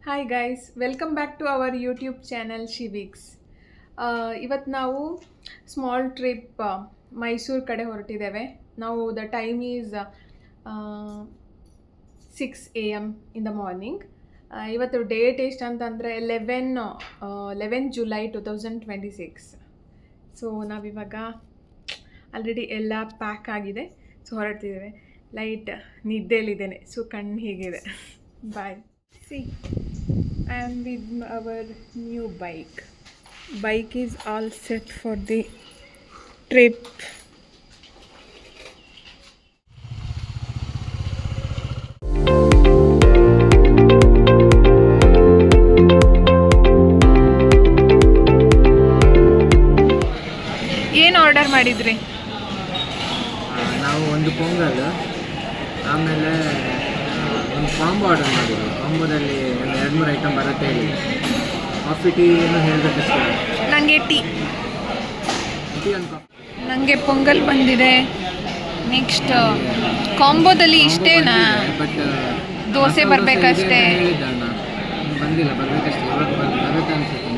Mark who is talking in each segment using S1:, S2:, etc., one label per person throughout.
S1: Hi guys, welcome back to our YouTube channel Shiviks. ಇವತ್ತು ನಾವು small trip Mysuru ಕಡೆ ಹೊರಟಿದ್ದೇವೆ. ನಾವು the time is 6 AM in the morning. ಇವತ್ತು ಡೇಟ್ ಎಷ್ಟು ಅಂತಂದರೆ 11 ಜುಲೈ 2026. ಸೊ ನಾವಿವಾಗ ಆಲ್ರೆಡಿ ಎಲ್ಲ ಪ್ಯಾಕ್ ಆಗಿದೆ. ಸೊ ಹೊರಡ್ತಿದ್ದೇವೆ. ಲೈಟ್ ನಿದ್ದೆಯಲ್ಲಿದ್ದೇನೆ, ಸೊ ಕಣ್ಣು ಹೀಗಿದೆ. Bye. See, I am with our new bike. Bike is all set for the trip. ಏನು ಆರ್ಡರ್ ಮಾಡಿದ್ರಿ?
S2: ನಾವು ಒಂದು ಪೊಂಗಲ್, ಆಮೇಲೆ ಒಂದು ಕಾಂಬೋ ಆರ್ಡರ್ ಮಾಡಿದ್ವಿ. ಕಾಂಬೋದಲ್ಲಿ ಒಂದು 2-3 ಐಟಮ್ ಬರುತ್ತೆ ಹೇಳಿ. ಕಾಫಿ ಟೀ ಏನು ಹೇಳಬೇಕಷ್ಟೇ.
S1: ನನಗೆ ಟೀ
S2: ಒಂದು ಕಾಫಿ.
S1: ನನಗೆ ಪೊಂಗಲ್ ಬಂದಿದೆ. ನೆಕ್ಸ್ಟ್ ಕಾಂಬೋದಲ್ಲಿ ಇಷ್ಟೇನಾ?
S2: ಬಟ್
S1: ದೋಸೆ ಬರಬೇಕಷ್ಟೇ.
S2: ಬಂದಿಲ್ಲ, ಬರಬೇಕಷ್ಟೇ. ಇವಾಗ ಬರುತ್ತೆ ಅನ್ಸುತ್ತೆ.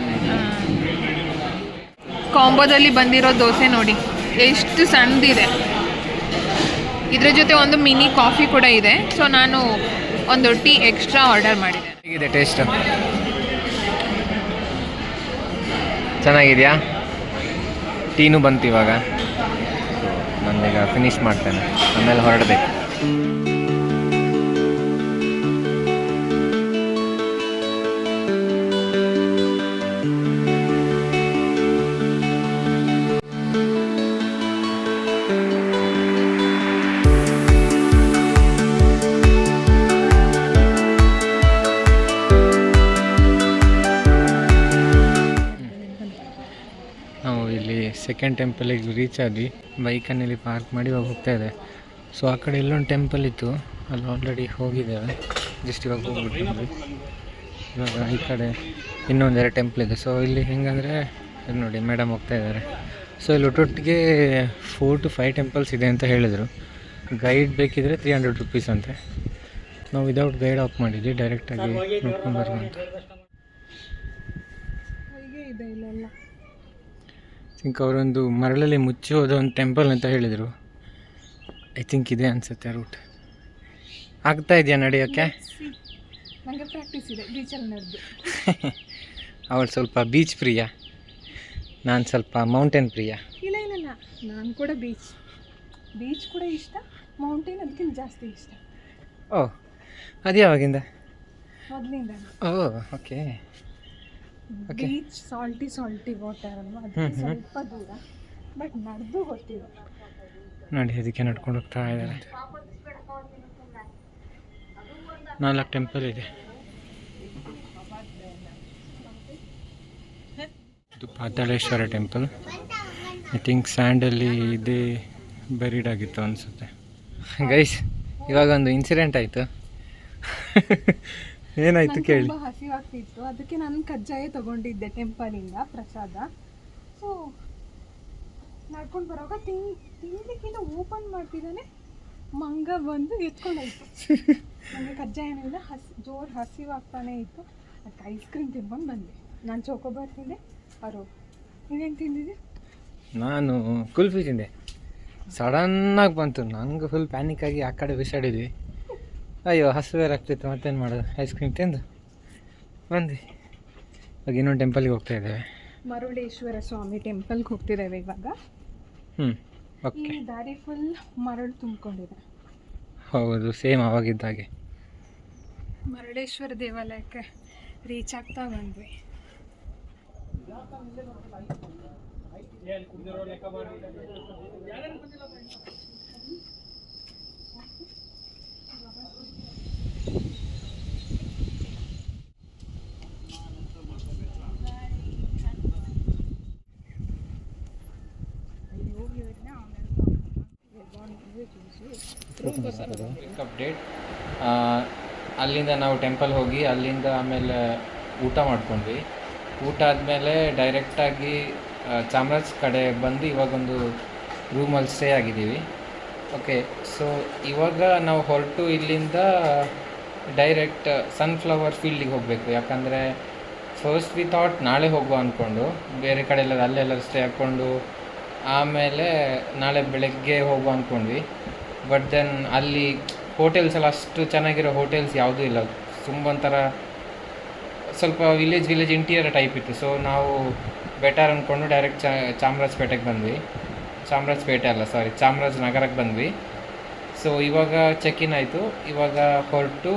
S1: ಕಾಂಬೋದಲ್ಲಿ ಬಂದಿರೋ ದೋಸೆ ನೋಡಿ ಎಷ್ಟು ಸಣ್ಣದಿದೆ. ಇದ್ರ ಜೊತೆ ಒಂದು ಮಿನಿ ಕಾಫಿ ಕೂಡ ಇದೆ. ಸೊ ನಾನು ಒಂದು ಟೀ ಎಕ್ಸ್ಟ್ರಾ ಆರ್ಡರ್ ಮಾಡಿದೆ.
S2: ಹೇಗಿದೆ ಟೇಸ್ಟ್? ಚೆನ್ನಾಗಿದೆಯಾ? ಟೀನು ಬಂತು ಇವಾಗ. ನಾನೀಗ ಫಿನಿಷ್ ಮಾಡ್ತೇನೆ, ಆಮೇಲೆ ಹೊರಡಬೇಕು. ನಾವು ಇಲ್ಲಿ ಸೆಕೆಂಡ್ ಟೆಂಪಲಿಗೆ ರೀಚ್ ಆದ್ವಿ. ಬೈಕನ್ನಲ್ಲಿ ಪಾರ್ಕ್ ಮಾಡಿ ಇವಾಗ ಹೋಗ್ತಾ ಇದೆ. ಸೊ ಆ ಕಡೆ ಇಲ್ಲೊಂದು ಟೆಂಪಲ್ ಇತ್ತು, ಅಲ್ಲಿ ಆಲ್ರೆಡಿ ಹೋಗಿದ್ದೇವೆ. ಜಸ್ಟ್ ಇವಾಗ ಹೋಗ್ಬಿಟ್ಟು ಇವಾಗ ಈ ಕಡೆ ಇನ್ನೊಂದೆರಡು ಟೆಂಪಲ್ ಇದೆ. ಸೊ ಇಲ್ಲಿ ಹೆಂಗಂದರೆ ನೋಡಿ, ಮೇಡಮ್ ಹೋಗ್ತಾ ಇದ್ದಾರೆ. ಸೊ ಇಲ್ಲಿ ಒಟ್ಟೊಟ್ಟಿಗೆ 4 to 5 ಟೆಂಪಲ್ಸ್ ಇದೆ ಅಂತ ಹೇಳಿದರು. ಗೈಡ್ ಬೇಕಿದ್ರೆ 300 rupees ಅಂತೆ. ನಾವು ವಿದೌಟ್ ಗೈಡ್ ಆಫ್ ಮಾಡಿದ್ವಿ, ಡೈರೆಕ್ಟಾಗಿ ನೋಡ್ಕೊಂಡ್ಬರುವಂತ. ಥಿಂಕ್ ಅವರೊಂದು ಮರಳಲ್ಲಿ ಮುಚ್ಚಿ ಹೋದ ಒಂದು ಟೆಂಪಲ್ ಅಂತ ಹೇಳಿದರು. ಐ ಥಿಂಕ್ ಇದೆ ಅನಿಸುತ್ತೆ ರೂಟ್. ಆಗ್ತಾ ಇದೆಯಾ ನಡೆಯೋಕ್ಕೆ?
S1: ನನಗೆ ಪ್ರಾಕ್ಟೀಸ್ ಇದೆ ಬೀಚಲ್ಲಿ ನಡೆದು.
S2: ಅವಳು ಸ್ವಲ್ಪ ಬೀಚ್ ಪ್ರಿಯ, ನಾನು ಸ್ವಲ್ಪ ಮೌಂಟೇನ್ ಪ್ರಿಯ.
S1: ಇಲ್ಲ ಇಲ್ಲ ಇಲ್ಲ, ನಾನು ಕೂಡ ಬೀಚ್ ಕೂಡ ಇಷ್ಟ, ಮೌಂಟೇನ್ ಅದಕ್ಕಿಂತ ಜಾಸ್ತಿ ಇಷ್ಟ.
S2: ಓಹ್, ಅದು ಯಾವಾಗಿಂದ?
S1: ಮೊದಲಿಂದ.
S2: ಓಹ್, ಓಕೆ.
S1: ಬೀಚ್ ಸಾಲ್ಟಿ ವಾಟರ್ ಅಲ್ವಾ, ಅದಕ್ಕೆ ಸ್ವಲ್ಪ ದೂರ, ಬಟ್ ನಡೆದು ಗೊತ್ತಿಲ್ಲ.
S2: ನೋಡಿ, ಅದಕ್ಕೆ ನಡ್ಕೊಂಡು ಹೋಗ್ತಾ ಇದ್ದಾರೆ. 4 ಟೆಂಪಲ್ ಇದೆ. ಇದು ಪಾತಾಳೇಶ್ವರ ಟೆಂಪಲ್. ಐ ಥಿಂಕ್ ಸ್ಯಾಂಡಲ್ಲಿ ಇದೇ ಬೆರಿಡ್ ಆಗಿತ್ತು ಅನಿಸುತ್ತೆ. ಗೈಸ್, ಇವಾಗ ಒಂದು ಇನ್ಸಿಡೆಂಟ್ ಆಯಿತು. ಏನಾಯಿತು ಕೇಳಿ?
S1: ತುಂಬ ಹಸಿವಾಗ್ತಿತ್ತು, ಅದಕ್ಕೆ ನಾನು ಕಜ್ಜಾಯ ತಗೊಂಡಿದ್ದೆ ಟೆಂಪಲಿಂದ ಪ್ರಸಾದ. ಸೊ ನಡ್ಕೊಂಡು ಬರೋವಾಗ ತಿನ್ನಲಿಕ್ಕಿಂತ ಓಪನ್ ಮಾಡ್ತಿದ್ದಾನೆ, ಮಂಗ ಬಂದು ಎತ್ಕೊಂಡಾಯ್ತು. ನನಗೆ ಕಜ್ಜಾಯನಿಂದ ಜೋರು ಹಸಿವಾಗ್ತಾನೆ ಇತ್ತು. ಅದಕ್ಕೆ ಐಸ್ ಕ್ರೀಮ್ ತಿನ್ಕೊಂಡು ಬಂದೆ. ನಾನು ಚೋಕೋಬಾರ್ ತಿಂದೆ. ನೀನೇನು ತಿಂದಿದ್ದೆ?
S2: ನಾನು ಕುಲ್ಫಿ ತಿಂದೆ. ಸಡನ್ನಾಗಿ ಬಂತು, ನನಗೆ ಫುಲ್ ಪ್ಯಾನಿಕ್ ಆಗಿ ಆ ಕಡೆ ಬಿಸಾಡಿದ್ವಿ. ಅಯ್ಯೋ, ಹಸುವೇರು ಆಗ್ತಿತ್ತು, ಮತ್ತೇನು ಮಾಡೋದು? ಐಸ್ ಕ್ರೀಮ್ ತಿಂದು ಬಂದ್ವಿ. ಇವಾಗ ಇನ್ನೊಂದು ಟೆಂಪಲ್ಗೆ ಹೋಗ್ತಾ ಇದ್ದೇವೆ.
S1: ಮರುಳೇಶ್ವರ ಸ್ವಾಮಿ ಟೆಂಪಲ್ಗೆ ಹೋಗ್ತಿದ್ದೇವೆ ಇವಾಗ.
S2: ಓಕೆ.
S1: ಈ ದಾರಿ ಫುಲ್ ಮರಳು ತುಂಬಿಕೊಂಡಿದೆ.
S2: ಹೌದು, ಸೇಮ್ ಆವಾಗಿದ್ದಾಗೆ.
S1: ಮರುಳೇಶ್ವರ ದೇವಾಲಯಕ್ಕೆ ರೀಚ್ ಆಗ್ತಾ ಬಂದ್ವಿ.
S2: ಅಪ್ಡೇಟ್. ಅಲ್ಲಿಂದ ನಾವು ಟೆಂಪಲ್ ಹೋಗಿ ಅಲ್ಲಿಂದ ಆಮೇಲೆ ಊಟ ಮಾಡ್ಕೊಂಡ್ವಿ. ಊಟ ಆದಮೇಲೆ ಡೈರೆಕ್ಟಾಗಿ ಚಾಮರಾಜ್ ಕಡೆ ಬಂದು ಇವಾಗೊಂದು ರೂಮಲ್ಲಿ ಸ್ಟೇ ಆಗಿದ್ದೀವಿ. ಓಕೆ, ಸೊ ಇವಾಗ ನಾವು ಹೊರಟು ಇಲ್ಲಿಂದ ಡೈರೆಕ್ಟ್ ಸನ್ಫ್ಲವರ್ ಫೀಲ್ಡಿಗೆ ಹೋಗಬೇಕು. ಯಾಕಂದರೆ ಫಸ್ಟ್ ವಿ ಥಾಟ್ ನಾಳೆ ಹೋಗುವ ಅಂದ್ಕೊಂಡು ಬೇರೆ ಕಡೆ ಎಲ್ಲ ಅಲ್ಲೆಲ್ಲರೂ ಸ್ಟೇ ಹಾಕ್ಕೊಂಡು ಆಮೇಲೆ ನಾಳೆ ಬೆಳಗ್ಗೆ ಹೋಗುವ ಅಂದ್ಕೊಂಡ್ವಿ. ಬಟ್ ದೆನ್ ಅಲ್ಲಿ ಹೋಟೆಲ್ಸ್ ಎಲ್ಲ ಅಷ್ಟು ಚೆನ್ನಾಗಿರೋ ಹೋಟೆಲ್ಸ್ ಯಾವುದೂ ಇಲ್ಲ. ತುಂಬ ಒಂಥರ ಸ್ವಲ್ಪ ವಿಲೇಜ್ ಇಂಟೀರಿಯರ್ ಟೈಪ್ ಇತ್ತು. ಸೊ ನಾವು ಬೆಟರ್ ಅಂದ್ಕೊಂಡು ಡೈರೆಕ್ಟ್ ಚಾಮರಾಜಪೇಟೆಗೆ ಬಂದ್ವಿ. ಚಾಮರಾಜನಗರಕ್ಕೆ ಬಂದ್ವಿ. ಸೊ ಇವಾಗ ಚೆಕ್-ಇನ್ ಆಯಿತು. ಇವಾಗ ಹೊರಟು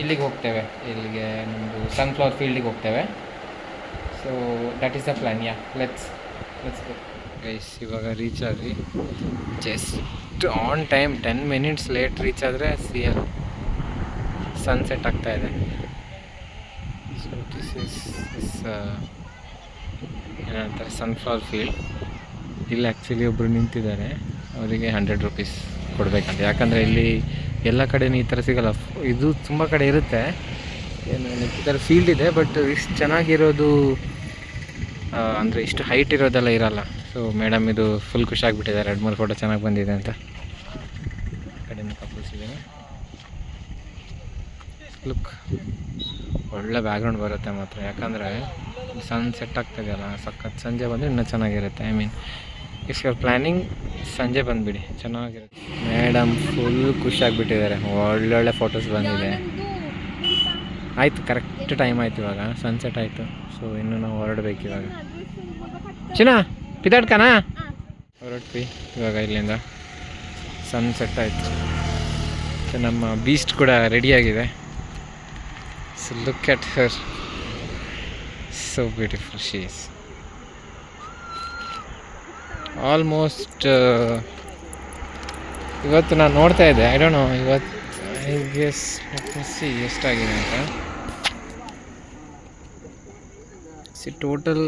S2: ಇಲ್ಲಿಗೆ ಹೋಗ್ತೇವೆ, ಇಲ್ಲಿಗೆ ನಮ್ಮದು ಸನ್ಫ್ಲವರ್ ಫೀಲ್ಡಿಗೆ ಹೋಗ್ತೇವೆ. So that is the plan. Let's go guys. ಇವಾಗ ರೀಚ್ ಆದ್ವಿ, just on time. 10 minutes late reach ಆದರೆ ಸನ್ಸೆಟ್ ಆಗ್ತಾಯಿದೆ. ಸೊ ದಿಸ್ ಏನಂತಾರೆ ಸನ್ಫ್ಲವರ್ ಫೀಲ್ಡ್. ಇಲ್ಲಿ ಆ್ಯಕ್ಚುಲಿ ಒಬ್ಬರು ನಿಂತಿದ್ದಾರೆ, ಅವರಿಗೆ 100 rupees ಕೊಡಬೇಕಂತ. ಯಾಕಂದರೆ ಇಲ್ಲಿ ಎಲ್ಲ ಕಡೆಯೂ ಈ ಥರ ಸಿಗೋಲ್ಲ. ಇದು ತುಂಬ ಕಡೆ ಇರುತ್ತೆ, ಏನು ಈ ಥರ ಫೀಲ್ಡ್ ಇದೆ, ಬಟ್ ಇಷ್ಟು ಚೆನ್ನಾಗಿರೋದು ಅಂದರೆ ಇಷ್ಟು ಹೈಟ್ ಇರೋದೆಲ್ಲ ಇರೋಲ್ಲ. ಸೊ ಮೇಡಮ್ ಇದು ಫುಲ್ ಖುಷಿಯಾಗಿಬಿಟ್ಟಿದ್ದಾರೆ, 2-3 ಫೋಟೋ ಚೆನ್ನಾಗಿ ಬಂದಿದೆ ಅಂತ. ಕಡೆಯಿಂದ ಕಪಲ್ಸ್ ಇದೆ. ಲುಕ್, ಒಳ್ಳೆ ಬ್ಯಾಕ್ಗ್ರೌಂಡ್ ಬರುತ್ತೆ ಮಾತ್ರ. ಯಾಕಂದರೆ ಸನ್ ಸೆಟ್ ಆಗ್ತದೆಯಲ್ಲ, ಸಖತ್. ಸಂಜೆ ಬಂದರೆ ಇನ್ನೂ ಚೆನ್ನಾಗಿರುತ್ತೆ. I mean if you are planning ಸಂಜೆ ಬಂದುಬಿಡಿ, ಚೆನ್ನಾಗಿರುತ್ತೆ. ಮೇಡಮ್ ಫುಲ್ ಖುಷಿಯಾಗಿಬಿಟ್ಟಿದ್ದಾರೆ, ಒಳ್ಳೊಳ್ಳೆ ಫೋಟೋಸ್ ಬಂದಿದೆ. ಆಯಿತು, ಕರೆಕ್ಟ್ ಟೈಮ್ ಆಯಿತು, ಇವಾಗ ಸನ್ಸೆಟ್ ಆಯಿತು. ಸೊ ಇನ್ನು ನಾವು ಹೊರಡಬೇಕು ಇವಾಗ. ಚಿನ್ನ ಪಿದಾಡ್ಕನಾ ಹೊರಟ್ವಿ ಇವಾಗ ಇಲ್ಲಿಂದ. ಸನ್ಸೆಟ್ ಆಯಿತು. ಸೊ ನಮ್ಮ ಬೀಸ್ಟ್ ಕೂಡ ರೆಡಿಯಾಗಿದೆ. So look at Har, so beautiful she is. Almost ಇವತ್ತು ನಾನು ನೋಡ್ತಾ ಇದ್ದೆ, ಐ ಡೋಂಟ್ ನೋ ಇವತ್ತು ಐ ಗೆಸ್ ಎಷ್ಟಾಗಿದೆ ಅಂತ. ಟೋಟಲ್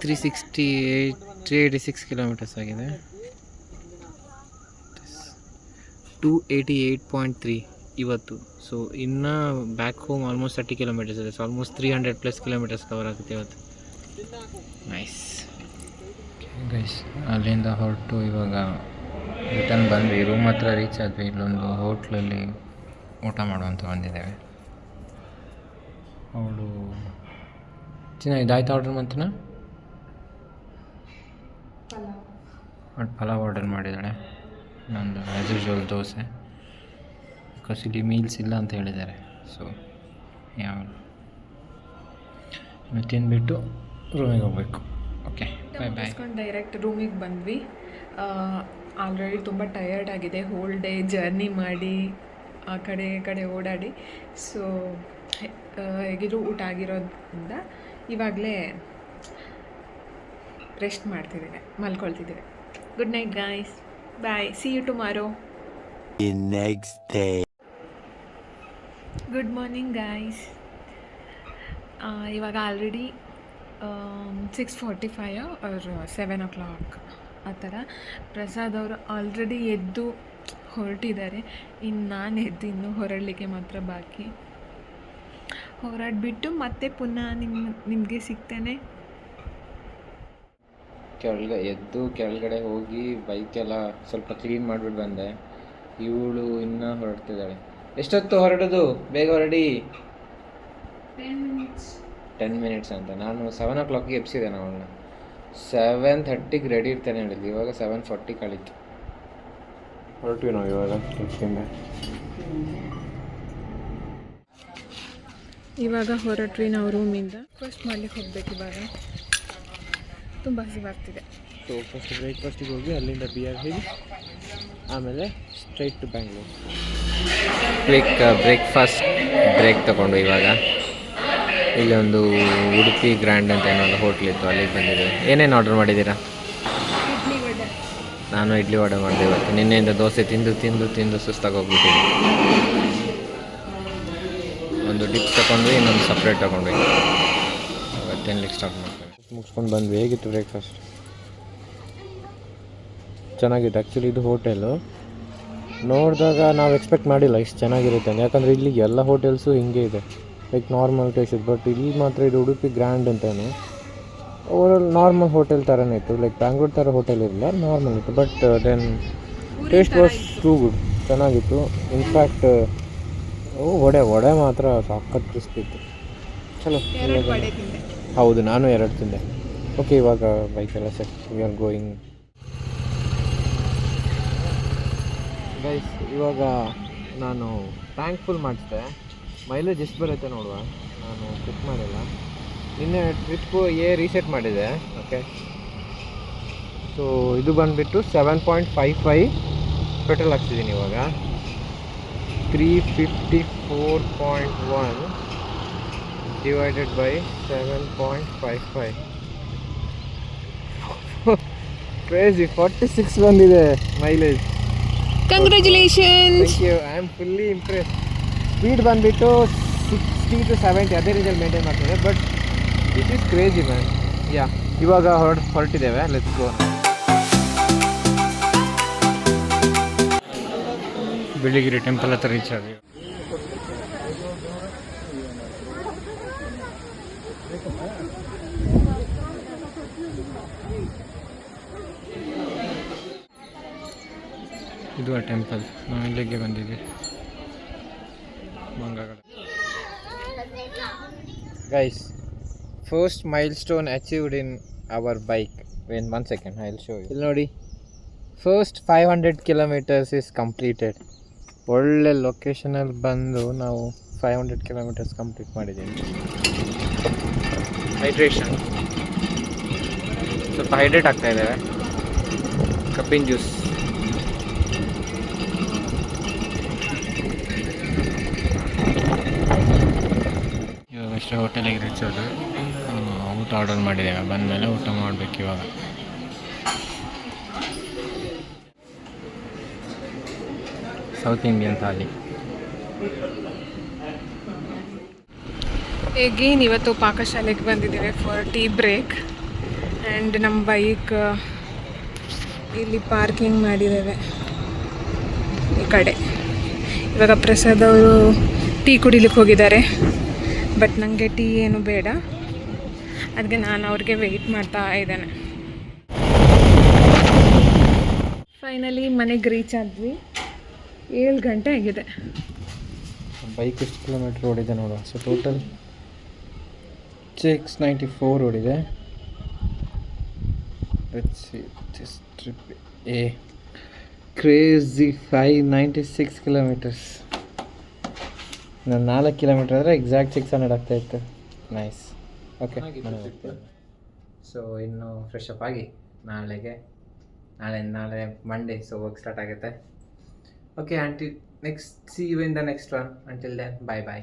S2: 386 ಕಿಲೋಮೀಟರ್ಸ್ ಆಗಿದೆ. 288.3 ಇವತ್ತು. ಸೊ ಇನ್ನು ಬ್ಯಾಕ್ ಹೋಮ್ ಆಲ್ಮೋಸ್ಟ್ 30 ಕಿಲೋಮೀಟರ್ಸ್ ಇದೆ. ಸೊ ಆಲ್ಮೋಸ್ಟ್ 300+ ಕಿಲೋಮೀಟರ್ಸ್ ಕವರ್ ಆಗುತ್ತೆ ಇವತ್ತು. Nice guys. ಅಲ್ಲಿಂದ ಹೊರಟು ಇವಾಗ ರಿಟರ್ನ್ ಬಂದ್ವಿ. ರೂಮ್ ಹತ್ರ ರೀಚ್ ಆದ್ವಿ. ಇಲ್ಲೊಂದು ಹೋಟ್ಲಲ್ಲಿ ಊಟ ಮಾಡುವಂತ ಬಂದಿದ್ದೇವೆ. ಅವಳು ಚಿನ್ನ ಇದಾಯ್ತು ಆರ್ಡರ್ ಮಾಡ್ತಾನ. ಪಲಾವ್ ಆರ್ಡರ್ ಮಾಡಿದ್ದಾಳೆ. ನಂದು ಆ್ಯಸ್ ಯೂಶ್ವಲ್ ದೋಸೆ, ಬಿಕಾಸ್ ಇಲ್ಲಿ ಮೀಲ್ಸ್ ಇಲ್ಲ ಅಂತ ಹೇಳಿದ್ದಾರೆ. ಸೊ ಯಾವ ಇನ್ನು ತಿಂದುಬಿಟ್ಟು ರೂಮಿಗೆ ಹೋಗಬೇಕು. ಓಕೆ, ಬಾಯ್ ಬಾಯ್.
S1: ಡೈರೆಕ್ಟ್ ರೂಮಿಗೆ ಬಂದ್ವಿ. ಆಲ್ರೆಡಿ ತುಂಬ ಟಯರ್ಡ್ ಆಗಿದೆ, ಹೋಲ್ ಡೇ ಜರ್ನಿ ಮಾಡಿ ಆ ಕಡೆ ಈ ಕಡೆ ಓಡಾಡಿ. ಸೊ ಹೇಗಿದ್ರು ಊಟ ಆಗಿರೋದ್ರಿಂದ ಇವಾಗಲೇ ರೆಸ್ಟ್ ಮಾಡ್ತಿದ್ದೇನೆ, ಮಲ್ಕೊಳ್ತಿದ್ದೇವೆ. Good night guys, bye, see you tomorrow.
S3: Next day.
S1: Good morning guys. ಇವಾಗ ಆಲ್ರೆಡಿ 6:45 ಆರ್ 7 o'clock ಆ ಥರ. ಪ್ರಸಾದ್ ಅವರು ಆಲ್ರೆಡಿ ಎದ್ದು ಹೊರಟಿದ್ದಾರೆ. ಇನ್ನು ನಾನು ಎದ್ದು ಇನ್ನೂ ಹೊರಡಲಿಕ್ಕೆ ಮಾತ್ರ ಬಾಕಿ. ಹೊರಡ್ಬಿಟ್ಟು ಮತ್ತೆ ಪುನಃ ನಿಮಗೆ ಸಿಗ್ತೇನೆ.
S2: ಕೆಳಗಡೆ ಹೋಗಿ ಬೈಕೆಲ್ಲ ಸ್ವಲ್ಪ ಕ್ಲೀನ್ ಮಾಡಿಬಿಟ್ಟು ಬಂದೆ. ಇವಳು ಇನ್ನೂ ಹೊರಡ್ತಿದ್ದಾಳೆ. ಎಷ್ಟೊತ್ತು ಹೊರಡೋದು? ಬೇಗ ಹೊರಡಿ. 10 minutes ಅಂತ. ನಾನು 7 o'clockಗೆ ಎಬ್ಸಿದೆ. ಅವಳನ್ನ 7:30ಗೆ ರೆಡಿ ಇರ್ತೇನೆ ಹೇಳಿದ್ವಿ. ಇವಾಗ 7:40 ಕಳೀತು. ಹೊರಟ್ವಿ ನಾವು ಇವಾಗ.
S1: ಇವಾಗ ಹೊರಟ್ವಿ ನಾವು ರೂಮಿಂದ. ಫಸ್ಟ್ ಮಾಡ್ಲಿಕ್ಕೆ ಹೋಗ್ಬೇಕು ಇವಾಗ. ತುಂಬ ಹಸಿವಾಗ್ತಿದೆ.
S2: ಸೊ ಫಸ್ಟ್ ಬ್ರೇಕ್ಫಾಸ್ಟಿಗೆ ಹೋಗಿ ಅಲ್ಲಿಂದ ಬಿಯರ್ ಹೇಳಿ ಆಮೇಲೆ ಸ್ಟ್ರೈಟ್ ಟು ಬ್ಯಾಂಗ್ಳೂರ್. ಬ್ರೇಕ್ ತೊಗೊಂಡು ಇವಾಗ ಇಲ್ಲಿ ಒಂದು ಉಡುಪಿ ಗ್ರ್ಯಾಂಡ್ ಅಂತ ಏನೋ ಒಂದು ಹೋಟ್ಲಿತ್ತು, ಅಲ್ಲಿಗೆ ಬಂದಿದ್ದೀವಿ. ಏನೇನು ಆರ್ಡರ್ ಮಾಡಿದ್ದೀರಾ? ನಾನು ಇಡ್ಲಿ ವಡೆ ಮಾಡಿದೆ ಇವತ್ತು. ನಿನ್ನೆಯಿಂದ ದೋಸೆ ತಿಂದು ಸುಸ್ತಾಗಿ ಹೋಗ್ಬಿಟ್ಟಿದ್ದೆ. ಒಂದು ಡಿಪ್ಸ್ ತೊಗೊಂಡ್ವಿ, ಇನ್ನೊಂದು ಸಪ್ರೇಟ್ ತೊಗೊಂಡ್ವಿ. ಇವತ್ತು ತಿನ್ಲಿಕ್ಕೆ ಸ್ಟಾರ್ಟ್ ಮಾಡ್ತೇವೆ. ಮುಗಿಸ್ಕೊಂಡು ಬಂದ್ವಿ. ಹೇಗಿತ್ತು ಬ್ರೇಕ್ಫಾಸ್ಟ್? ಚೆನ್ನಾಗಿತ್ತು. ಆ್ಯಕ್ಚುಲಿ ಇದು ಹೋಟೆಲು ನೋಡಿದಾಗ ನಾವು ಎಕ್ಸ್ಪೆಕ್ಟ್ ಮಾಡಿಲ್ಲ ಇಷ್ಟು ಚೆನ್ನಾಗಿರುತ್ತೆ ಅಂತ. ಯಾಕಂದರೆ ಇಲ್ಲಿ ಎಲ್ಲ ಹೋಟೆಲ್ಸು ಹಿಂಗೆ ಇದೆ, ಲೈಕ್ ನಾರ್ಮಲ್ ಟೇಸ್ಟ್. ಬಟ್ ಇಲ್ಲಿ ಮಾತ್ರ ಇದು ಉಡುಪಿ ಗ್ರ್ಯಾಂಡ್ ಅಂತಾನು ಓವರಾಲ್ ನಾರ್ಮಲ್ ಹೋಟೆಲ್ ಥರನೇ ಇತ್ತು. ಲೈಕ್ ಬ್ಯಾಂಗ್ಳೂರ್ ಥರ ಹೋಟೆಲ್ ಇರಲಿಲ್ಲ, ನಾರ್ಮಲ್ ಇತ್ತು. But then taste was too good. ಚೆನ್ನಾಗಿತ್ತು. ಇನ್ಫ್ಯಾಕ್ಟ್ ವಡೆ ಮಾತ್ರ ಸಖತ್ ಕ್ರಿಸ್ಪಿ ಇತ್ತು. ಚಲೋ,
S1: ಎರಡು ವಡೆ ತಿಂದೆ.
S2: ಹೌದು, ನಾನು 2 ತಿಂದೆ. ಓಕೆ, ಇವಾಗ ಬೈಕೆಲ್ಲ set, we are going. Guys, ಇವಾಗ ನಾನು ಟ್ಯಾಂಕ್ ಫುಲ್ ಮಾಡಿಸಿದೆ. ಮೈಲೇಜ್ ಎಷ್ಟು ಬರುತ್ತೆ ನೋಡುವ. ನಾನು ಚೆಕ್ ಮಾಡಿಲ್ಲ. ನಿನ್ನೆ ಟ್ರಿಪ್ಪು ರೀಸೆಟ್ ಮಾಡಿದೆ. ಓಕೆ, ಸೊ ಇದು ಬಂದುಬಿಟ್ಟು 7.55 ಪೆಟ್ರೋಲ್ ಹಾಕ್ತಿದ್ದೀನಿ ಇವಾಗ. 354.1 ಡಿವೈಡೆಡ್ ಬೈ 7.55 ಕ್ರೇಜಿ 46 ಬಂದಿದೆ mileage.
S1: Congratulations.
S2: Thank you, I am fully impress. Speed ಬಂದುಬಿಟ್ಟು 60 to 70 ಅದೇ ರೀತಿಯಲ್ಲಿ ಮೇಂಟೈನ್ ಮಾಡ್ತಿದೆ. But this is crazy man. Yeah, ಇವಾಗ ಹೊರಟಿದ್ದೇವೆ. Let's go. ಬಿಳಿಗಿರಿ ಟೆಂಪಲ್ ಹತ್ರ ರೀಚ್ ಆಗಿ ಇದು ಆ ಟೆಂಪಲ್. ನಾವು ಇಲ್ಲಿಗೆ ಬಂದಿದ್ದೀವಿ. Guys, first milestone achieved in our bike. One second, I will show you. ಇಲ್ಲಿ ನೋಡಿ, ಫಸ್ಟ್ 500 kilometers ಇಸ್ ಕಂಪ್ಲೀಟೆಡ್. ಒಳ್ಳೆ ಲೊಕೇಶನಲ್ಲಿ ಬಂದು ನಾವು 500 kilometers ಕಂಪ್ಲೀಟ್ ಮಾಡಿದ್ದೀವಿ. ಹೈಡ್ರೇಷನ್, ಸ್ವಲ್ಪ ಹೈಡ್ರೇಟ್ ಆಗ್ತಾ ಇದ್ದೇವೆ. ಕಬ್ಬಿನ ಜ್ಯೂಸ್. ಇವಾಗ ಅಷ್ಟೇ ಹೋಟೆಲಿಗೆ ರೀಚ್ ಆದ. ಊಟ ಆರ್ಡರ್ ಮಾಡಿದ್ದೇವೆ. ಬಂದಮೇಲೆ ಊಟ ಮಾಡಬೇಕು ಇವಾಗ. South Indian thali.
S1: ಎಗೇನ್ ಇವತ್ತು ಪಾಕಶಾಲೆಗೆ ಬಂದಿದ್ದೇವೆ ಫಾರ್ ಟೀ ಬ್ರೇಕ್. ಆ್ಯಂಡ್ ನಮ್ಮ ಬೈಕ್ ಇಲ್ಲಿ ಪಾರ್ಕಿಂಗ್ ಮಾಡಿದ್ದೇವೆ ಈ ಕಡೆ. ಇವಾಗ ಪ್ರಸಾದ್ ಅವರು ಟೀ ಕುಡಿಲಿಕ್ಕೆ ಹೋಗಿದ್ದಾರೆ. ಬಟ್ ನನಗೆ ಟೀ ಏನು ಬೇಡ, ಅದಕ್ಕೆ ನಾನು ಅವ್ರಿಗೆ ವೆಯ್ಟ್ ಮಾಡ್ತಾ ಇದ್ದೇನೆ. ಫೈನಲಿ ಮನೆಗೆ ರೀಚ್ ಆದ್ವಿ. 7 ಗಂಟೆ ಆಗಿದೆ.
S2: ಬೈಕ್ ಎಷ್ಟು ಕಿಲೋಮೀಟ್ರ್ ಓಡಿದೆ ನೋಡುವ. ಸೊ ಟೋಟಲ್ 694 ಓಡಿದೆ. This trip crazy 596 kilometers. ನಾನು 4 ಕಿಲೋಮೀಟ್ರ್ ಆದರೆ ಎಕ್ಸಾಕ್ಟ್ 600 ಆಗ್ತಾಯಿತ್ತು. ನೈಸ್. ಓಕೆ, ಸೊ ಇನ್ನು ಫ್ರೆಶ್ ಅಪ್ ಆಗಿ ನಾಳೆ ಮಂಡೇ, ಸೊ ವರ್ಕ್ ಸ್ಟಾರ್ಟ್ ಆಗುತ್ತೆ. Okay, until next, see you in the next one. Until then, bye bye.